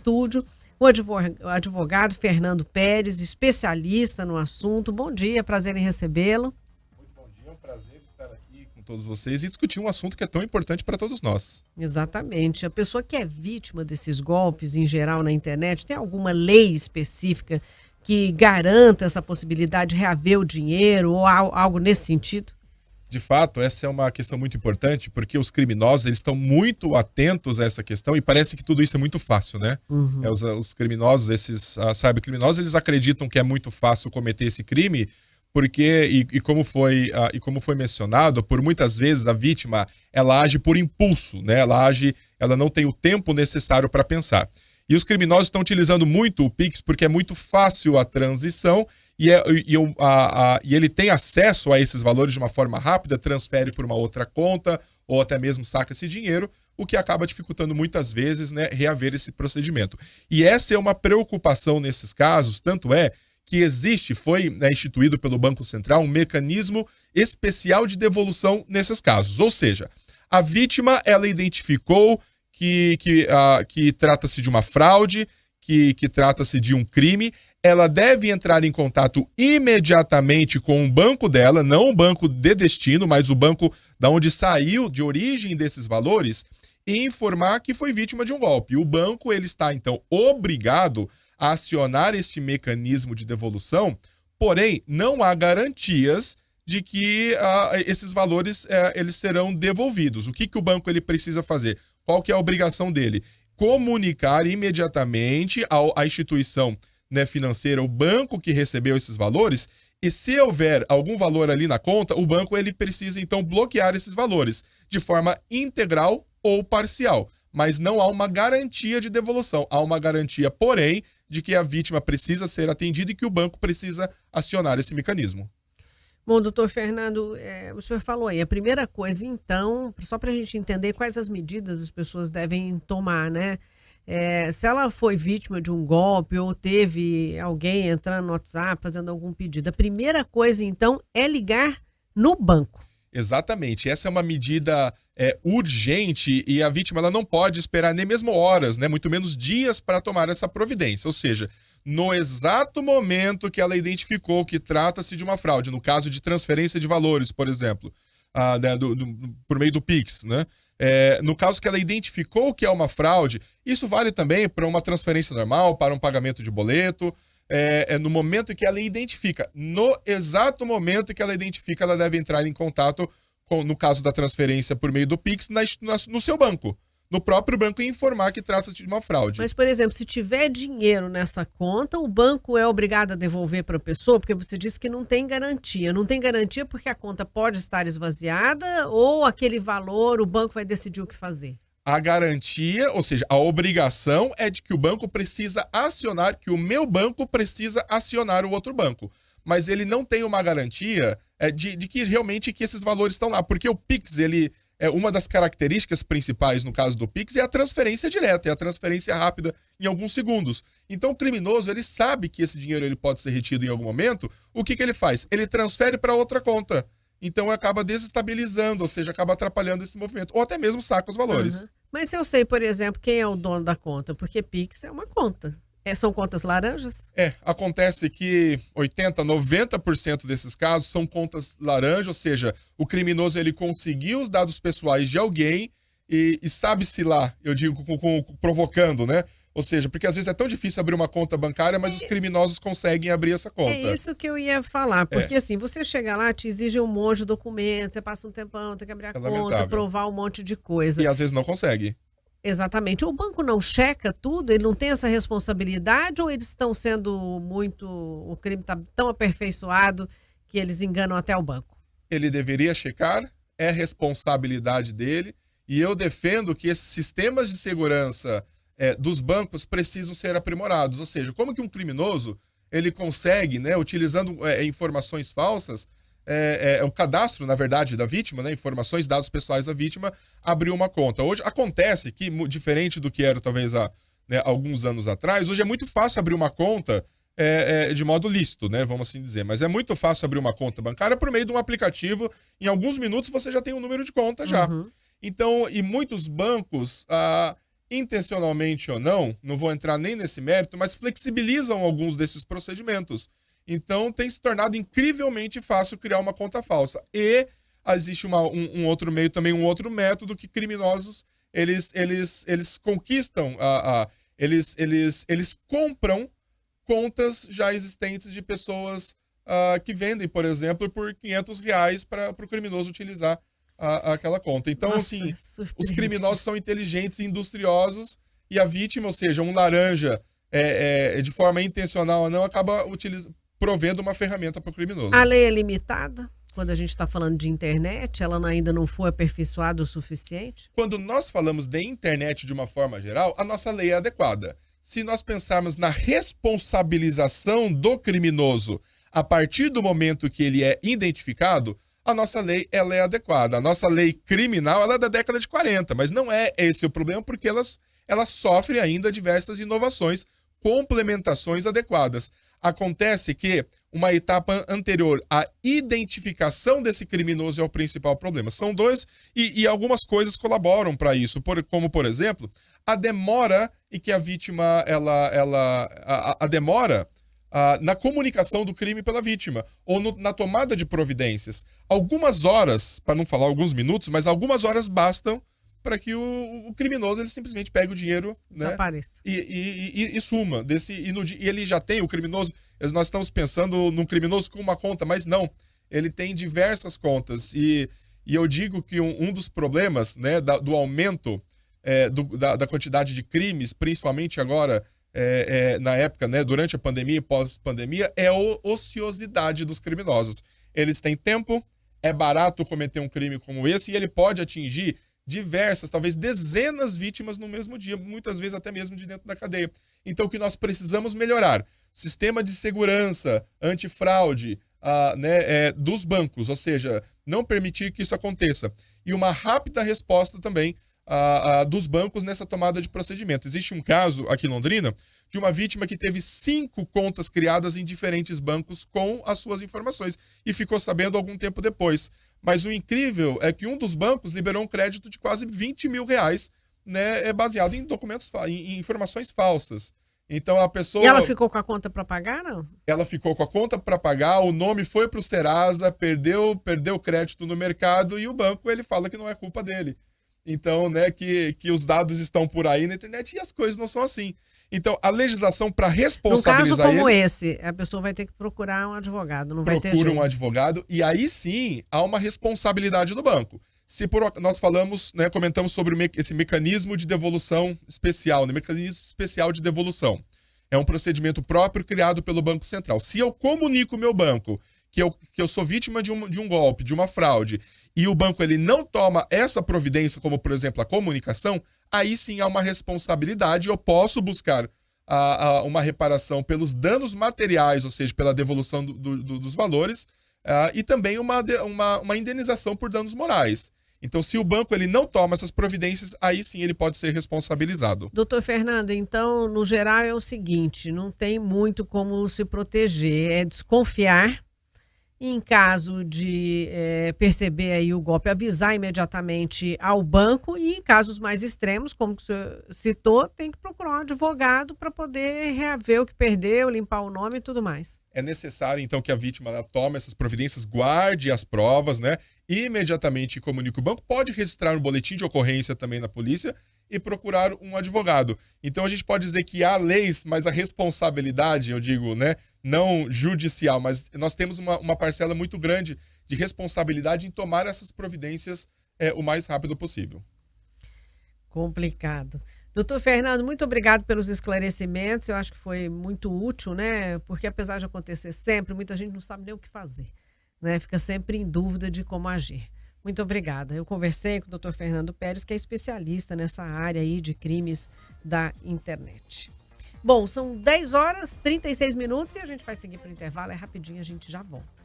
estúdio o advogado Fernando Pérez, especialista no assunto. Bom dia, prazer em recebê-lo. Muito bom dia, é um prazer estar aqui com todos vocês e discutir um assunto que é tão importante para todos nós. Exatamente. A pessoa que é vítima desses golpes, em geral, na internet, tem alguma lei específica que garanta essa possibilidade de reaver o dinheiro ou algo nesse sentido? De fato, essa é uma questão muito importante, porque os criminosos eles estão muito atentos a essa questão e parece que tudo isso é muito fácil, né? Uhum. Os criminosos, esses cybercriminosos, eles acreditam que é muito fácil cometer esse crime, porque, como foi mencionado, por muitas vezes a vítima, ela age por impulso, né? Ela não tem o tempo necessário para pensar. E os criminosos estão utilizando muito o Pix porque é muito fácil a transição e ele tem acesso a esses valores de uma forma rápida, transfere por uma outra conta ou até mesmo saca esse dinheiro, o que acaba dificultando muitas vezes, né, reaver esse procedimento. E essa é uma preocupação nesses casos, tanto é que foi, né, instituído pelo Banco Central um mecanismo especial de devolução nesses casos. Ou seja, a vítima ela identificou que trata-se de uma fraude, que trata-se de um crime, ela deve entrar em contato imediatamente com o banco dela, não o banco de destino, mas o banco da onde saiu, de origem desses valores, e informar que foi vítima de um golpe. O banco ele está, então, obrigado a acionar este mecanismo de devolução, porém, não há garantias de que esses valores eles serão devolvidos. O que o banco ele precisa fazer? Qual que é a obrigação dele? Comunicar imediatamente à instituição, né, financeira, o banco que recebeu esses valores, e se houver algum valor ali na conta, o banco ele precisa então bloquear esses valores de forma integral ou parcial. Mas não há uma garantia de devolução. Há uma garantia, porém, de que a vítima precisa ser atendida e que o banco precisa acionar esse mecanismo. Bom, doutor Fernando, o senhor falou aí, a primeira coisa, então, só para a gente entender quais as medidas as pessoas devem tomar, né? Se ela foi vítima de um golpe ou teve alguém entrando no WhatsApp fazendo algum pedido, a primeira coisa, então, é ligar no banco. Exatamente, essa é uma medida urgente e a vítima ela não pode esperar nem mesmo horas, né? Muito menos dias para tomar essa providência, ou seja, no exato momento que ela identificou que trata-se de uma fraude, no caso de transferência de valores, por exemplo, por meio do Pix, né? No caso que ela identificou que é uma fraude, isso vale também para uma transferência normal, para um pagamento de boleto, no momento que ela identifica, no exato momento que ela identifica, ela deve entrar em contato com, no caso da transferência por meio do Pix, no seu banco. No próprio banco e informar que trata-se de uma fraude. Mas, por exemplo, se tiver dinheiro nessa conta, o banco é obrigado a devolver para a pessoa? Porque você disse que não tem garantia. Não tem garantia porque a conta pode estar esvaziada ou aquele valor, o banco vai decidir o que fazer? A garantia, ou seja, a obrigação é de que o banco precisa acionar, que o meu banco precisa acionar o outro banco. Mas ele não tem uma garantia de que realmente que esses valores estão lá. Porque o Pix, uma das características principais no caso do Pix é a transferência direta, é a transferência rápida em alguns segundos. Então o criminoso, ele sabe que esse dinheiro ele pode ser retido em algum momento, o que ele faz? Ele transfere para outra conta. Então acaba desestabilizando, ou seja, acaba atrapalhando esse movimento, ou até mesmo saca os valores. Uhum. Mas se eu sei, por exemplo, quem é o dono da conta, porque Pix é uma conta. São contas laranjas? Acontece que 80%, 90% desses casos são contas laranjas, ou seja, o criminoso ele conseguiu os dados pessoais de alguém e sabe-se lá, eu digo, provocando, né? Ou seja, porque às vezes é tão difícil abrir uma conta bancária, mas os criminosos conseguem abrir essa conta. É isso que eu ia falar, porque assim, você chega lá, te exige um monte de documentos, você passa um tempão, tem que abrir a conta, provar um monte de coisa. E às vezes não consegue. Exatamente. O banco não checa tudo? Ele não tem essa responsabilidade ou eles estão sendo muito... O crime está tão aperfeiçoado que eles enganam até o banco? Ele deveria checar, é responsabilidade dele, e eu defendo que esses sistemas de segurança dos bancos precisam ser aprimorados. Ou seja, como que um criminoso ele consegue, né, utilizando informações falsas, o cadastro, na verdade, da vítima, né, informações, dados pessoais da vítima, abrir uma conta. Hoje acontece que, diferente do que era talvez há alguns anos atrás, hoje é muito fácil abrir uma conta de modo lícito, né, vamos assim dizer. Mas é muito fácil abrir uma conta bancária por meio de um aplicativo. Em alguns minutos você já tem um número de conta já. Uhum. Então, e muitos bancos intencionalmente ou não vou entrar nem nesse mérito, mas flexibilizam alguns desses procedimentos. Então, tem se tornado incrivelmente fácil criar uma conta falsa. E existe um outro meio, também um outro método que criminosos, eles conquistam, eles compram contas já existentes de pessoas que vendem, por exemplo, por R$500 para o criminoso utilizar aquela conta. Então, Nossa, assim, os criminosos são inteligentes e industriosos e a vítima, ou seja, um laranja, de forma intencional ou não, acaba provendo uma ferramenta para o criminoso. A lei é limitada? Quando a gente está falando de internet, ela ainda não foi aperfeiçoada o suficiente? Quando nós falamos de internet de uma forma geral, a nossa lei é adequada. Se nós pensarmos na responsabilização do criminoso a partir do momento que ele é identificado, a nossa lei ela é adequada. A nossa lei criminal ela é da década de 40, mas não é esse o problema, porque ela sofre ainda diversas inovações, complementações adequadas. Acontece que uma etapa anterior, a identificação desse criminoso é o principal problema. São dois, e algumas coisas colaboram para isso, como, por exemplo, a demora em que a vítima, a demora na comunicação do crime pela vítima, ou na tomada de providências. Algumas horas, para não falar alguns minutos, mas algumas horas bastam para que o criminoso ele simplesmente pegue o dinheiro, né, e suma. E ele já tem o criminoso, nós estamos pensando num criminoso com uma conta, mas não, ele tem diversas contas. E eu digo que um dos problemas, né, do aumento da quantidade de crimes, principalmente agora, na época, né, durante a pandemia e pós-pandemia, é a ociosidade dos criminosos. Eles têm tempo, é barato cometer um crime como esse, e ele pode atingir diversas, talvez dezenas de vítimas no mesmo dia, muitas vezes até mesmo de dentro da cadeia. Então, o que nós precisamos melhorar? Sistema de segurança, antifraude, dos bancos, ou seja, não permitir que isso aconteça. E uma rápida resposta também dos bancos nessa tomada de procedimento. Existe um caso aqui em Londrina de uma vítima que teve 5 contas criadas em diferentes bancos com as suas informações e ficou sabendo algum tempo depois. Mas o incrível é que um dos bancos liberou um crédito de quase R$20 mil, né, baseado em documentos, em informações falsas. Então a pessoa... E ela ficou com a conta para pagar, não? Ela ficou com a conta para pagar, o nome foi para o Serasa, perdeu crédito no mercado e o banco ele fala que não é culpa dele. Então, né, que os dados estão por aí na internet e as coisas não são assim. Então, a legislação para responsabilizar no caso como esse, a pessoa vai ter que procurar um advogado, não vai ter jeito. Procura um advogado e aí sim há uma responsabilidade do banco. Nós falamos, né, comentamos sobre esse mecanismo de devolução especial, né, mecanismo especial de devolução. É um procedimento próprio criado pelo Banco Central. Se eu comunico o meu banco que eu sou vítima de um golpe, de uma fraude, e o banco ele não toma essa providência, como por exemplo a comunicação, aí sim há uma responsabilidade. Eu posso buscar uma reparação pelos danos materiais, ou seja, pela devolução dos valores, e também uma indenização por danos morais. Então, se o banco ele não toma essas providências, aí sim ele pode ser responsabilizado. Doutor Fernando, então, no geral é o seguinte, não tem muito como se proteger, é desconfiar. Em caso de perceber aí o golpe, avisar imediatamente ao banco e em casos mais extremos, como o senhor citou, tem que procurar um advogado para poder reaver o que perdeu, limpar o nome e tudo mais. É necessário, então, que a vítima tome essas providências, guarde as provas, né? E imediatamente comunique o banco. Pode registrar um boletim de ocorrência também na polícia e procurar um advogado. Então, a gente pode dizer que há leis, mas a responsabilidade, eu digo, né, não judicial, mas nós temos uma parcela muito grande de responsabilidade em tomar essas providências o mais rápido possível. Complicado. Doutor Fernando, muito obrigado pelos esclarecimentos. Eu acho que foi muito útil, né? Porque apesar de acontecer sempre, muita gente não sabe nem o que fazer, né? Fica sempre em dúvida de como agir. Muito obrigada. Eu conversei com o Dr. Fernando Pérez, que é especialista nessa área aí de crimes da internet. Bom, são 10 horas, 36 minutos e a gente vai seguir para o intervalo. É rapidinho, a gente já volta.